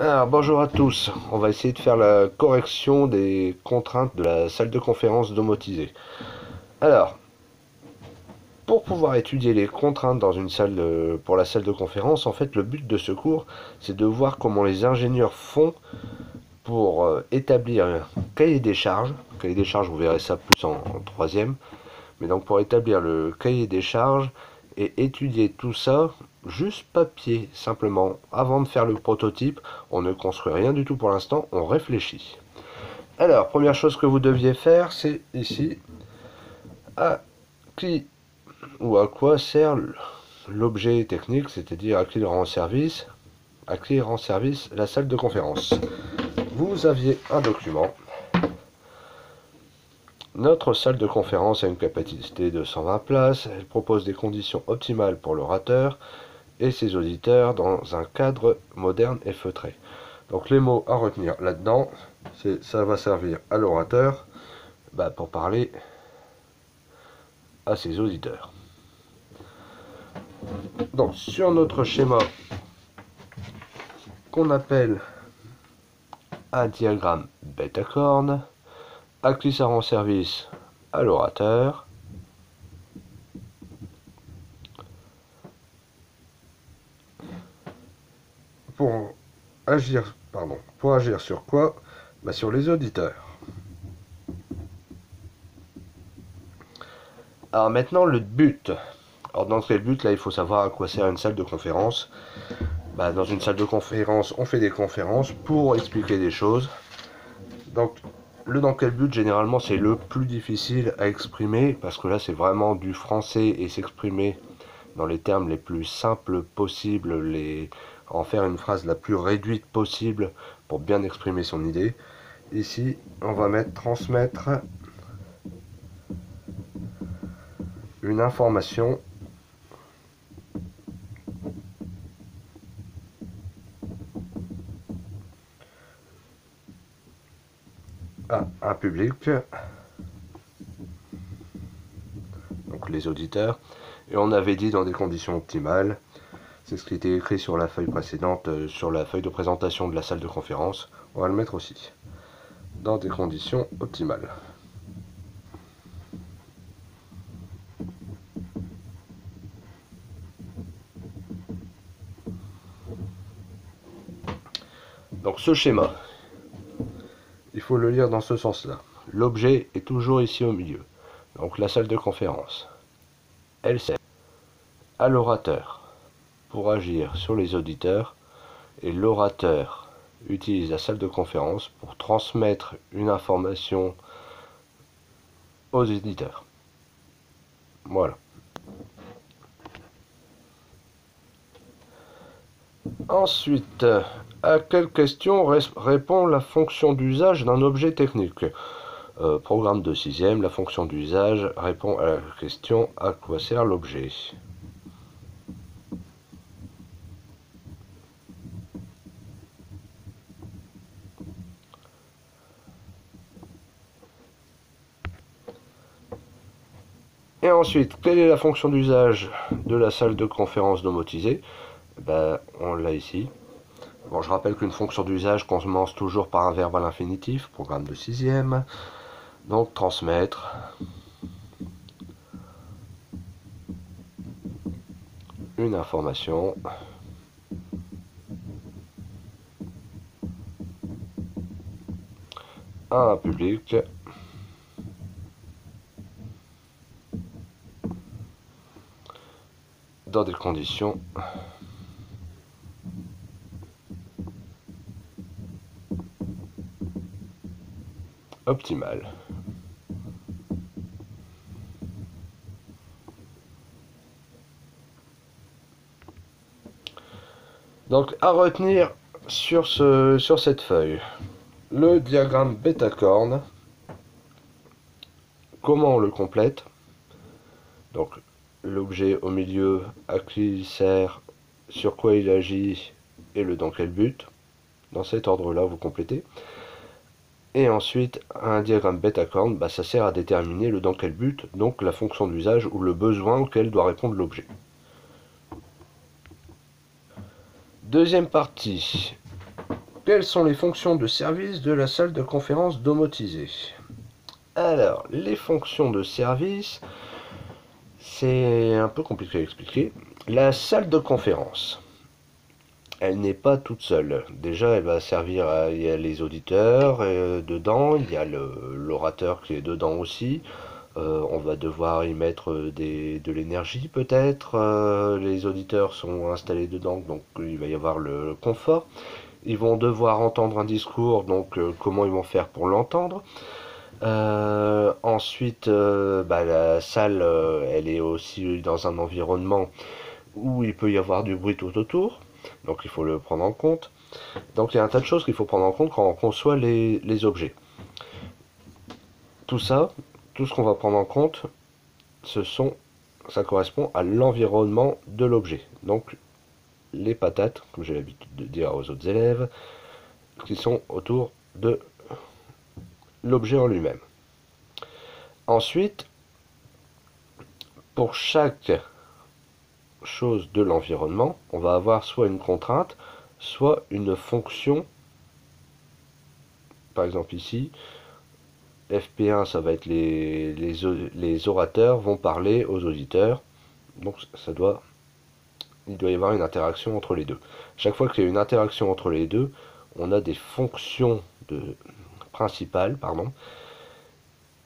Alors, bonjour à tous. On va essayer de faire la correction des contraintes de la salle de conférence domotisée. Alors, pour pouvoir étudier les contraintes dans une salle pour la salle de conférence, en fait, le but de ce cours, c'est de voir comment les ingénieurs font pour établir un cahier des charges. Cahier des charges, vous verrez ça plus en troisième. Mais donc, pour établir le cahier des charges et étudier tout ça, juste papier, simplement. Avant de faire le prototype, on ne construit rien du tout pour l'instant, on réfléchit. Alors, première chose que vous deviez faire, c'est ici, à qui ou à quoi sert l'objet technique, c'est-à-dire à qui il rend service, à qui rend service la salle de conférence. Vous aviez un document. Notre salle de conférence a une capacité de 120 places, elle propose des conditions optimales pour l'orateur et ses auditeurs dans un cadre moderne et feutré. Donc les mots à retenir là-dedans, ça va servir à l'orateur pour parler à ses auditeurs. Donc sur notre schéma qu'on appelle un diagramme bêta-corne, à qui ça rend service à l'orateur, pour agir sur quoi? Sur les auditeurs. Alors maintenant le but. Alors dans quel but, là il faut savoir à quoi sert une salle de conférence. Dans une salle de conférence, on fait des conférences pour expliquer des choses. Donc le dans quel but, généralement c'est le plus difficile à exprimer, parce que là c'est vraiment du français et s'exprimer dans les termes les plus simples possibles, en faire une phrase la plus réduite possible pour bien exprimer son idée. Ici on va mettre transmettre une information à un public, donc les auditeurs, et on avait dit dans des conditions optimales. C'est ce qui était écrit sur la feuille précédente, sur la feuille de présentation de la salle de conférence. On va le mettre aussi dans des conditions optimales. Donc ce schéma, il faut le lire dans ce sens-là. L'objet est toujours ici au milieu. Donc la salle de conférence, elle sert à l'orateur pour agir sur les auditeurs, et l'orateur utilise la salle de conférence pour transmettre une information aux auditeurs. Voilà. Ensuite, à quelle question répond la fonction d'usage d'un objet technique? Programme de 6e, la fonction d'usage répond à la question à quoi sert l'objet. Et ensuite, quelle est la fonction d'usage de la salle de conférence domotisée? On l'a ici. Bon, je rappelle qu'une fonction d'usage commence toujours par un verbe à l'infinitif, programme de 6e. Donc transmettre une information à un public dans des conditions optimales. Donc à retenir sur cette feuille, le diagramme bêta-corne, comment on le complète? Donc l'objet au milieu, à qui il sert, sur quoi il agit et le dans quel but. Dans cet ordre-là, vous complétez. Et ensuite, un diagramme bêta-corne, ça sert à déterminer le dans quel but, donc la fonction d'usage ou le besoin auquel doit répondre l'objet. Deuxième partie, quelles sont les fonctions de service de la salle de conférence domotisée? Alors, les fonctions de service, c'est un peu compliqué à expliquer. La salle de conférence, elle n'est pas toute seule. Déjà, elle va servir il y a les auditeurs dedans, il y a l'orateur qui est dedans aussi. On va devoir y mettre de l'énergie peut-être. Les auditeurs sont installés dedans, donc il va y avoir le confort. Ils vont devoir entendre un discours, donc comment ils vont faire pour l'entendre. Ensuite, la salle, elle est aussi dans un environnement où il peut y avoir du bruit tout autour, donc il faut le prendre en compte. Donc il y a un tas de choses qu'il faut prendre en compte quand on conçoit les objets. Tout ça, tout ce qu'on va prendre en compte, ça correspond à l'environnement de l'objet. Donc les patates, comme j'ai l'habitude de dire aux autres élèves, qui sont autour de l'objet en lui-même. Ensuite, pour chaque chose de l'environnement, on va avoir soit une contrainte, soit une fonction. Par exemple ici, FP1, ça va être les orateurs vont parler aux auditeurs. Donc il doit y avoir une interaction entre les deux. Chaque fois qu'il y a une interaction entre les deux, on a des fonctions principales, pardon.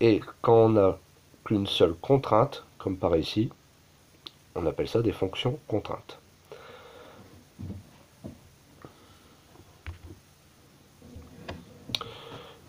Et quand on n'a qu'une seule contrainte, comme par ici, on appelle ça des fonctions contraintes.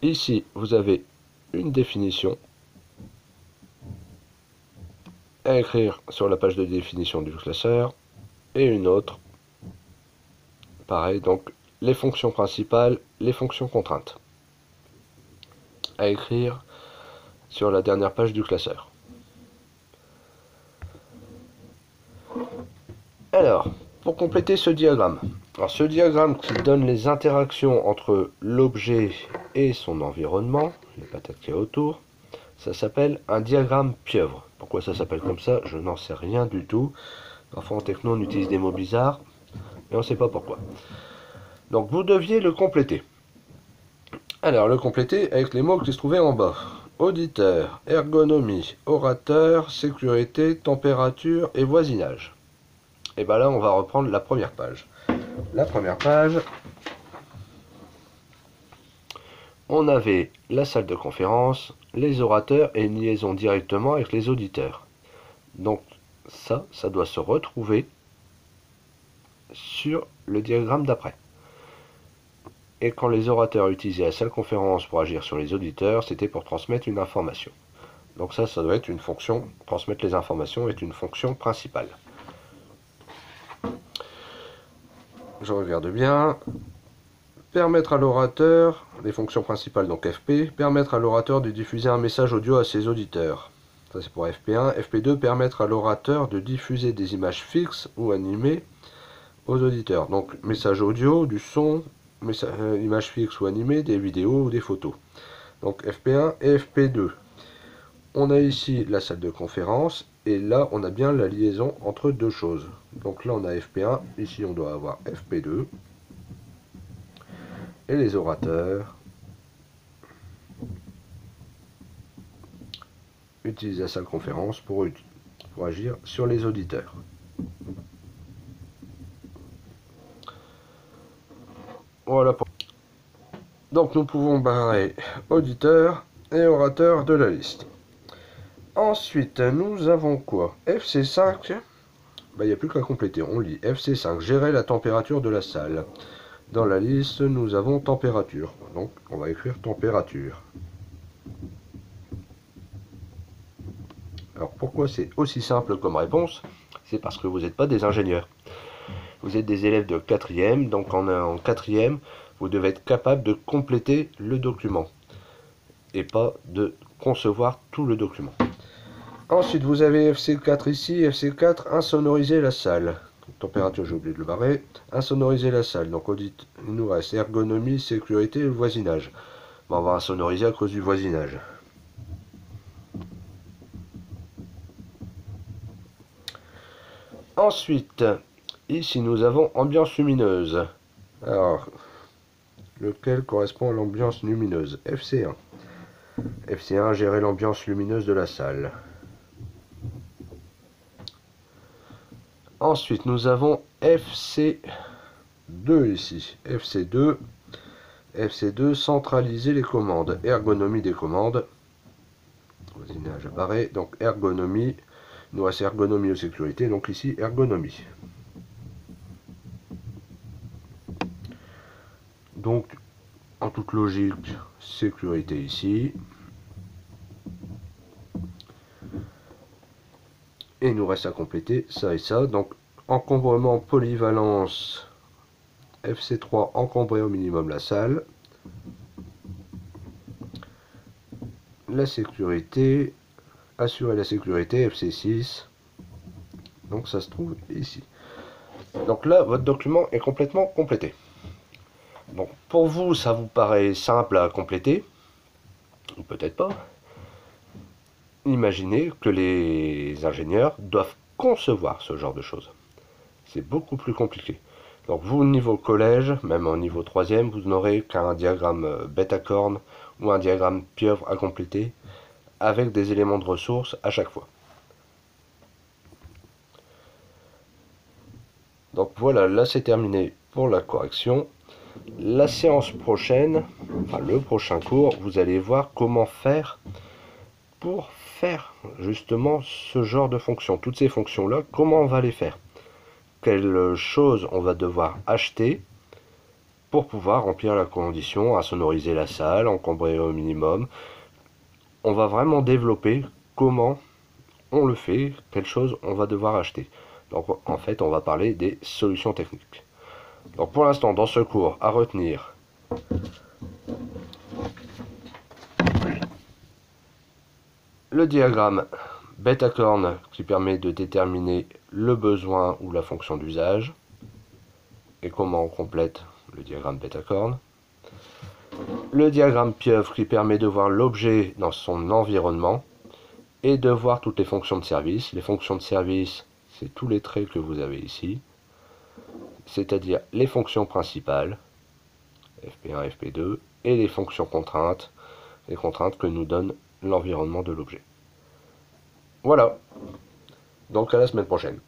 Ici, vous avez une définition à écrire sur la page de définition du classeur et une autre. Pareil, donc les fonctions principales, les fonctions contraintes à écrire sur la dernière page du classeur. Alors, pour compléter ce diagramme, alors ce diagramme qui donne les interactions entre l'objet et son environnement, les patates qu'il y a autour, ça s'appelle un diagramme pieuvre. Pourquoi ça s'appelle comme ça, je n'en sais rien du tout. Parfois en techno on utilise des mots bizarres, mais on ne sait pas pourquoi. Donc vous deviez le compléter. Alors le compléter avec les mots qui se trouvaient en bas. Auditeur, ergonomie, orateur, sécurité, température et voisinage. Et bien là on va reprendre la première page. La première page, on avait la salle de conférence, les orateurs et une liaison directement avec les auditeurs. Donc ça doit se retrouver sur le diagramme d'après. Et quand les orateurs utilisaient la salle de conférence pour agir sur les auditeurs, c'était pour transmettre une information. Donc ça doit être une fonction, transmettre les informations est une fonction principale. Je regarde bien. Permettre à l'orateur, les fonctions principales donc FP, permettre à l'orateur de diffuser un message audio à ses auditeurs. Ça c'est pour FP1. FP2, permettre à l'orateur de diffuser des images fixes ou animées aux auditeurs. Donc message audio, du son, images fixes ou animées, des vidéos ou des photos. Donc FP1 et FP2. On a ici la salle de conférence et là on a bien la liaison entre deux choses. Donc là on a FP1, ici on doit avoir FP2. Et les orateurs utilisent la salle de conférence pour agir sur les auditeurs. Voilà. Donc nous pouvons barrer auditeurs et orateurs de la liste. Ensuite, nous avons quoi? FC5, il n'y a plus qu'à compléter. On lit FC5, gérer la température de la salle. Dans la liste, nous avons température. Donc, on va écrire température. Alors, pourquoi c'est aussi simple comme réponse? C'est parce que vous n'êtes pas des ingénieurs. Vous êtes des élèves de 4e, donc en 4e, vous devez être capable de compléter le document et pas de concevoir tout le document. Ensuite, vous avez FC4 ici, FC4, insonoriser la salle. Température, j'ai oublié de le barrer. Insonoriser la salle. Donc, il nous reste ergonomie, sécurité et voisinage. On va insonoriser à cause du voisinage. Ensuite, ici, nous avons ambiance lumineuse. Alors, lequel correspond à l'ambiance lumineuse. FC1. FC1, gérer l'ambiance lumineuse de la salle. Ensuite, nous avons FC2 ici. FC2, centraliser les commandes. Ergonomie des commandes. Voisinage apparaît. Donc ergonomie. Il nous reste ergonomie ou sécurité. Donc ici, ergonomie. Donc, en toute logique, sécurité ici. Et il nous reste à compléter ça et ça. Donc, encombrement, polyvalence, FC3, encombrer au minimum la salle. La sécurité, assurer la sécurité, FC6. Donc, ça se trouve ici. Donc là, votre document est complètement complété. Donc, pour vous, ça vous paraît simple à compléter, ou peut-être pas. Imaginez que les ingénieurs doivent concevoir ce genre de choses. C'est beaucoup plus compliqué. Donc vous, au niveau collège, même au niveau 3e, vous n'aurez qu'un diagramme bêta-corne ou un diagramme pieuvre à compléter avec des éléments de ressources à chaque fois. Donc voilà, là c'est terminé pour la correction. La séance prochaine, enfin le prochain cours, vous allez voir comment faire pour faire justement ce genre de fonctions. Toutes ces fonctions-là, comment on va les faire? Quelles choses on va devoir acheter pour pouvoir remplir la condition, à sonoriser la salle, encombrer au minimum. On va vraiment développer comment on le fait, quelles choses on va devoir acheter. Donc en fait, on va parler des solutions techniques. Donc pour l'instant, dans ce cours, à retenir le diagramme bêta-corne qui permet de déterminer le besoin ou la fonction d'usage et comment on complète le diagramme bêta-corne. Le diagramme pieuvre qui permet de voir l'objet dans son environnement et de voir toutes les fonctions de service. Les fonctions de service, c'est tous les traits que vous avez ici, c'est-à-dire les fonctions principales, FP1, FP2, et les fonctions contraintes, les contraintes que nous donne l'environnement de l'objet. Voilà, donc à la semaine prochaine.